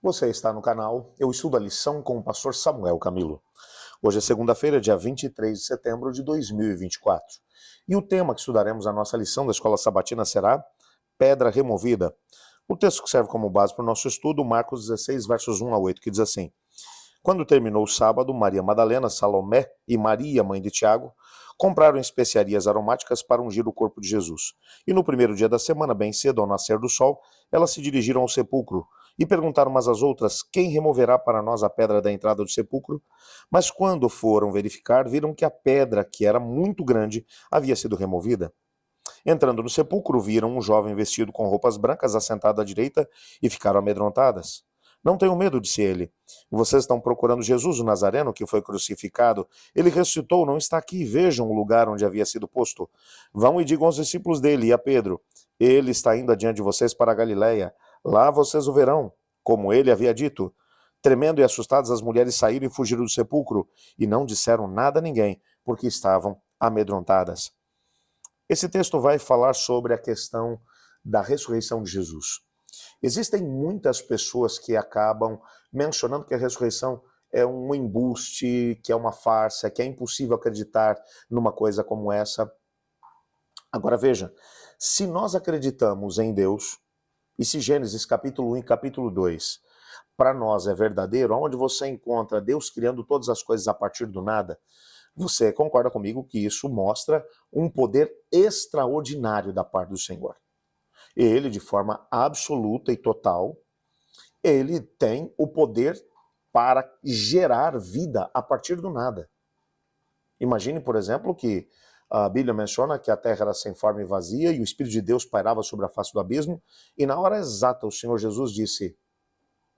Você está no canal Eu Estudo a Lição com o pastor Samuel Camilo. Hoje é segunda-feira, dia 23 de setembro de 2024. E o tema que estudaremos a nossa lição da Escola Sabatina será Pedra Removida. O texto que serve como base para o nosso estudo, Marcos 16, versos 1 a 8, que diz assim: Quando terminou o sábado, Maria Madalena, Salomé e Maria, mãe de Tiago, compraram especiarias aromáticas para ungir o corpo de Jesus. E no primeiro dia da semana, bem cedo, ao nascer do sol, elas se dirigiram ao sepulcro e perguntaram umas às outras: Quem removerá para nós a pedra da entrada do sepulcro? Mas quando foram verificar, viram que a pedra, que era muito grande, havia sido removida. Entrando no sepulcro, viram um jovem vestido com roupas brancas assentado à direita e ficaram amedrontadas. Não tenham medo, disse ele. Vocês estão procurando Jesus, o Nazareno, que foi crucificado. Ele ressuscitou, não está aqui. Vejam o lugar onde havia sido posto. Vão e digam aos discípulos dele e a Pedro: Ele está indo adiante de vocês para a Galiléia. Lá vocês o verão, como ele havia dito. Tremendo e assustadas, as mulheres saíram e fugiram do sepulcro e não disseram nada a ninguém, porque estavam amedrontadas. Esse texto vai falar sobre a questão da ressurreição de Jesus. Existem muitas pessoas que acabam mencionando que a ressurreição é um embuste, que é uma farsa, que é impossível acreditar numa coisa como essa. Agora veja, se nós acreditamos em Deus, e se Gênesis capítulo 1 e capítulo 2 para nós é verdadeiro, onde você encontra Deus criando todas as coisas a partir do nada, você concorda comigo que isso mostra um poder extraordinário da parte do Senhor. Ele, de forma absoluta e total, ele tem o poder para gerar vida a partir do nada. Imagine, por exemplo, que a Bíblia menciona que a terra era sem forma e vazia e o Espírito de Deus pairava sobre a face do abismo, e na hora exata o Senhor Jesus disse: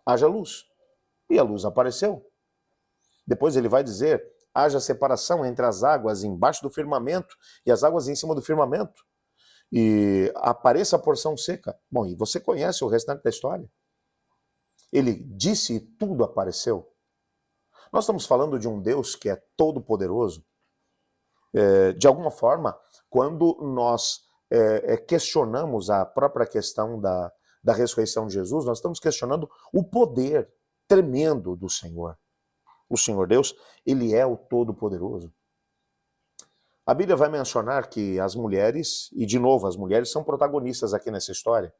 haja luz. E a luz apareceu. Depois ele vai dizer: haja separação entre as águas embaixo do firmamento e as águas em cima do firmamento. E apareça a porção seca. Bom, e você conhece o restante da história. Ele disse e tudo apareceu. Nós estamos falando de um Deus que é todo-poderoso. De alguma forma, quando nós questionamos a própria questão da ressurreição de Jesus, nós estamos questionando o poder tremendo do Senhor. O Senhor Deus, ele é o Todo-Poderoso. A Bíblia vai mencionar que as mulheres, e de novo, as mulheres são protagonistas aqui nessa história.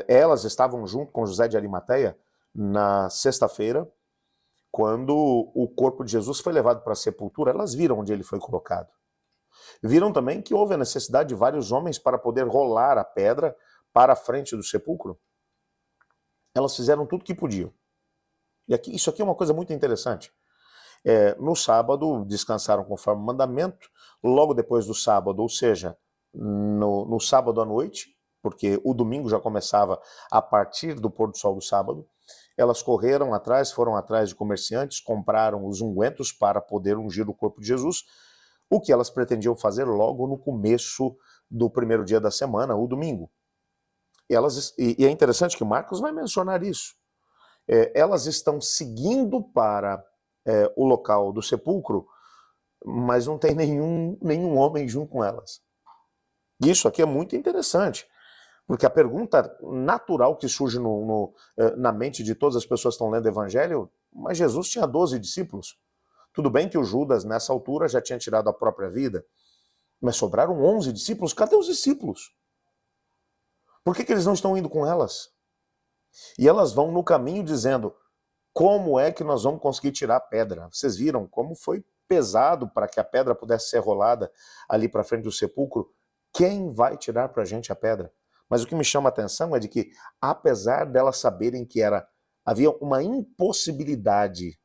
Elas estavam junto com José de Arimateia na sexta-feira, quando o corpo de Jesus foi levado para a sepultura. Elas viram onde ele foi colocado. Viram também que houve a necessidade de vários homens para poder rolar a pedra para a frente do sepulcro. Elas fizeram tudo o que podiam. E isso aqui é uma coisa muito interessante. No sábado, descansaram conforme o mandamento. Logo depois do sábado, ou seja, no sábado à noite, porque o domingo já começava a partir do pôr do sol do sábado, elas correram atrás, foram atrás de comerciantes, compraram os ungüentos para poder ungir o corpo de Jesus, o que elas pretendiam fazer logo no começo do primeiro dia da semana, o domingo. E é interessante que Marcos vai mencionar isso. Elas estão seguindo para o local do sepulcro, mas não tem nenhum homem junto com elas. Isso aqui é muito interessante, porque a pergunta natural que surge na mente de todas as pessoas que estão lendo o Evangelho: mas Jesus tinha 12 discípulos. Tudo bem que o Judas, nessa altura, já tinha tirado a própria vida, mas sobraram 11 discípulos. Cadê os discípulos? Por que eles não estão indo com elas? E elas vão no caminho dizendo: como é que nós vamos conseguir tirar a pedra? Vocês viram como foi pesado para que a pedra pudesse ser rolada ali para frente do sepulcro? Quem vai tirar para a gente a pedra? Mas o que me chama a atenção é de que, apesar delas saberem que havia uma impossibilidade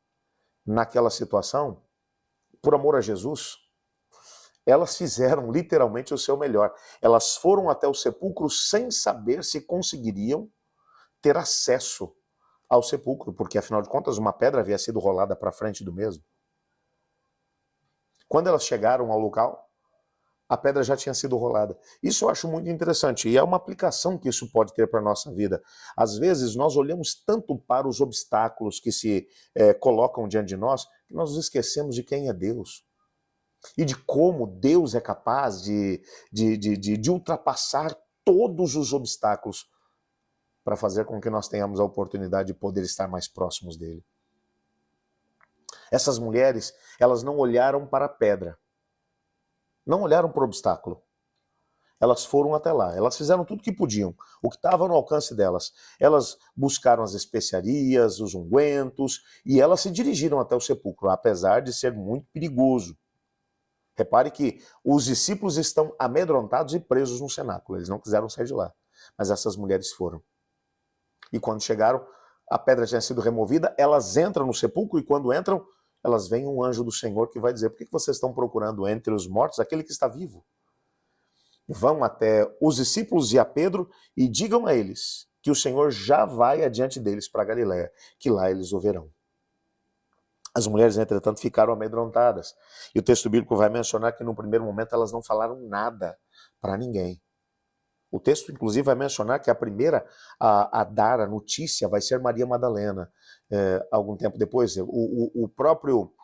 naquela situação, por amor a Jesus, elas fizeram literalmente o seu melhor. Elas foram até o sepulcro sem saber se conseguiriam ter acesso ao sepulcro, porque afinal de contas uma pedra havia sido rolada para frente do mesmo. Quando elas chegaram ao local, a pedra já tinha sido rolada. Isso eu acho muito interessante, e é uma aplicação que isso pode ter para a nossa vida. Às vezes nós olhamos tanto para os obstáculos que se colocam diante de nós, que nós nos esquecemos de quem é Deus. E de como Deus é capaz de ultrapassar todos os obstáculos para fazer com que nós tenhamos a oportunidade de poder estar mais próximos dele. Essas mulheres, elas não olharam para a pedra, não olharam para o obstáculo. Elas foram até lá, elas fizeram tudo o que podiam, o que estava no alcance delas. Elas buscaram as especiarias, os ungüentos, e elas se dirigiram até o sepulcro, apesar de ser muito perigoso. Repare que os discípulos estão amedrontados e presos no cenáculo, eles não quiseram sair de lá, mas essas mulheres foram. E quando chegaram, a pedra tinha sido removida, elas entram no sepulcro, e quando entram, elas veem um anjo do Senhor que vai dizer: por que vocês estão procurando entre os mortos aquele que está vivo? Vão até os discípulos e a Pedro e digam a eles que o Senhor já vai adiante deles para Galiléia, que lá eles o verão. As mulheres, entretanto, ficaram amedrontadas. E o texto bíblico vai mencionar que no primeiro momento elas não falaram nada para ninguém. O texto, inclusive, vai mencionar que a primeira a dar a notícia vai ser Maria Madalena. Algum tempo depois, o próprio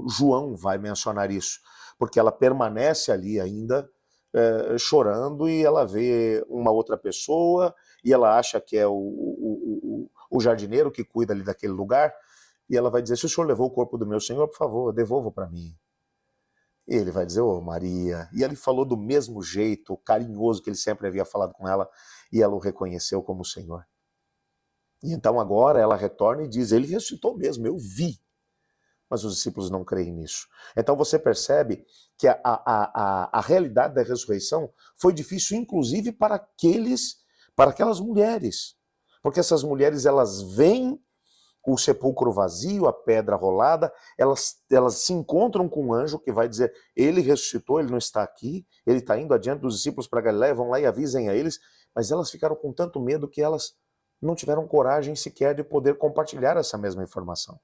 João vai mencionar isso, porque ela permanece ali ainda chorando, e ela vê uma outra pessoa e ela acha que é o jardineiro que cuida ali daquele lugar, e ela vai dizer: se o senhor levou o corpo do meu senhor, por favor, devolva para mim. E ele vai dizer: ô Maria. E ele falou do mesmo jeito carinhoso que ele sempre havia falado com ela, e ela o reconheceu como Senhor. E então agora ela retorna e diz: ele ressuscitou mesmo, eu vi. Mas os discípulos não creem nisso. Então você percebe que a realidade da ressurreição foi difícil, inclusive para aquelas mulheres. Porque essas mulheres, elas veem o sepulcro vazio, a pedra rolada, elas se encontram com um anjo que vai dizer: ele ressuscitou, ele não está aqui, ele está indo adiante dos discípulos para Galiléia, vão lá e avisem a eles. Mas elas ficaram com tanto medo que elas não tiveram coragem sequer de poder compartilhar essa mesma informação.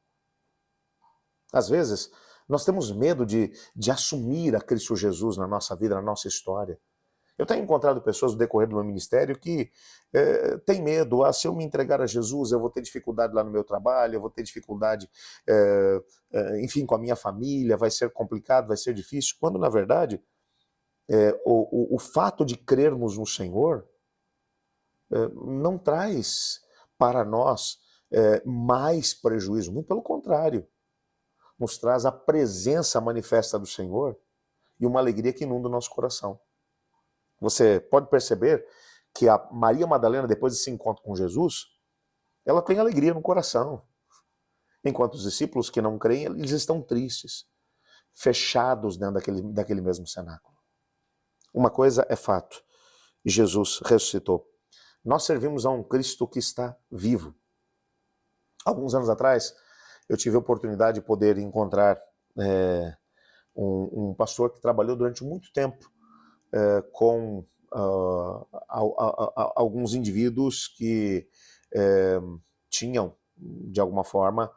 Às vezes, nós temos medo de assumir a Cristo Jesus na nossa vida, na nossa história. Eu tenho encontrado pessoas no decorrer do meu ministério que têm medo: se eu me entregar a Jesus, eu vou ter dificuldade lá no meu trabalho, eu vou ter dificuldade, enfim, com a minha família, vai ser complicado, vai ser difícil. Quando, na verdade, o fato de crermos no Senhor não traz para nós mais prejuízo, muito pelo contrário. Nos traz a presença manifesta do Senhor e uma alegria que inunda o nosso coração. Você pode perceber que a Maria Madalena, depois desse encontro com Jesus, ela tem alegria no coração. Enquanto os discípulos que não creem, eles estão tristes, fechados dentro daquele mesmo cenáculo. Uma coisa é fato: Jesus ressuscitou. Nós servimos a um Cristo que está vivo. Alguns anos atrás, eu tive a oportunidade de poder encontrar um pastor que trabalhou durante muito tempo com alguns indivíduos que tinham, de alguma forma,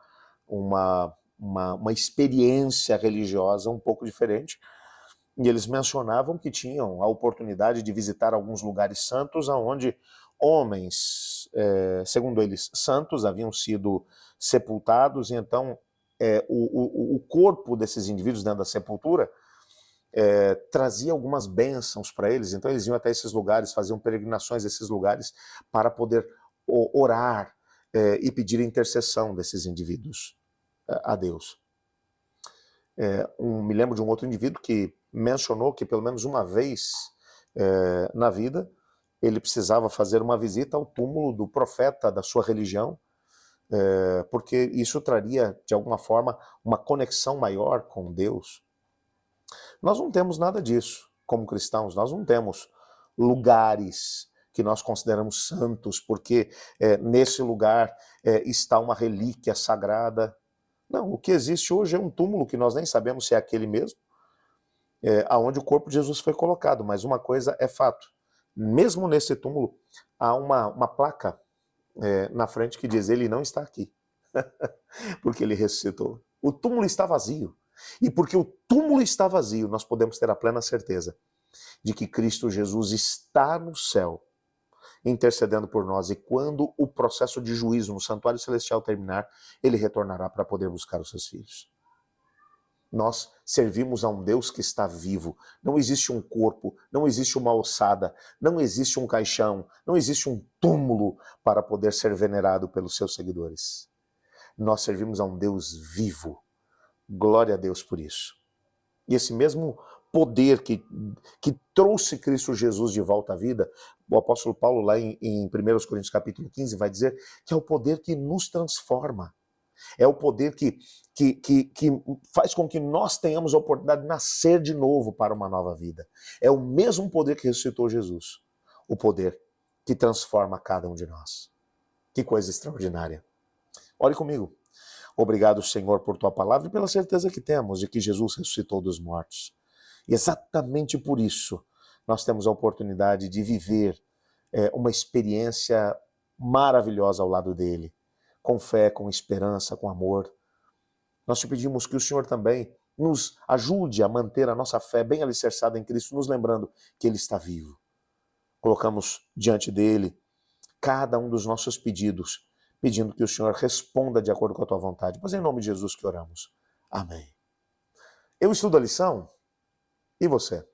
uma experiência religiosa um pouco diferente. E eles mencionavam que tinham a oportunidade de visitar alguns lugares santos onde homens, segundo eles, santos, haviam sido sepultados, e então o corpo desses indivíduos dentro da sepultura trazia algumas bênçãos para eles. Então eles iam até esses lugares, faziam peregrinações a esses lugares para poder orar e pedir a intercessão desses indivíduos a Deus. Me lembro de um outro indivíduo que mencionou que pelo menos uma vez na vida ele precisava fazer uma visita ao túmulo do profeta da sua religião, porque isso traria, de alguma forma, uma conexão maior com Deus. Nós não temos nada disso como cristãos. Nós não temos lugares que nós consideramos santos porque nesse lugar está uma relíquia sagrada. Não, o que existe hoje é um túmulo que nós nem sabemos se é aquele mesmo, aonde o corpo de Jesus foi colocado. Mas uma coisa é fato: mesmo nesse túmulo há uma placa na frente que diz: ele não está aqui, porque ele ressuscitou. O túmulo está vazio. E porque o túmulo está vazio, nós podemos ter a plena certeza de que Cristo Jesus está no céu, intercedendo por nós. E quando o processo de juízo no santuário celestial terminar, ele retornará para poder buscar os seus filhos. Nós servimos a um Deus que está vivo. Não existe um corpo, não existe uma ossada, não existe um caixão, não existe um túmulo para poder ser venerado pelos seus seguidores. Nós servimos a um Deus vivo. Glória a Deus por isso. E esse mesmo poder que trouxe Cristo Jesus de volta à vida, o apóstolo Paulo lá em 1 Coríntios capítulo 15 vai dizer que é o poder que nos transforma. É o poder que faz com que nós tenhamos a oportunidade de nascer de novo para uma nova vida. É o mesmo poder que ressuscitou Jesus. O poder que transforma cada um de nós. Que coisa extraordinária. Ore comigo. Obrigado, Senhor, por tua palavra e pela certeza que temos de que Jesus ressuscitou dos mortos. E exatamente por isso nós temos a oportunidade de viver uma experiência maravilhosa ao lado dele. Com fé, com esperança, com amor. Nós te pedimos que o Senhor também nos ajude a manter a nossa fé bem alicerçada em Cristo, nos lembrando que Ele está vivo. Colocamos diante dele cada um dos nossos pedidos, pedindo que o Senhor responda de acordo com a tua vontade. Pois é em nome de Jesus que oramos. Amém. Eu estudo a lição, e você?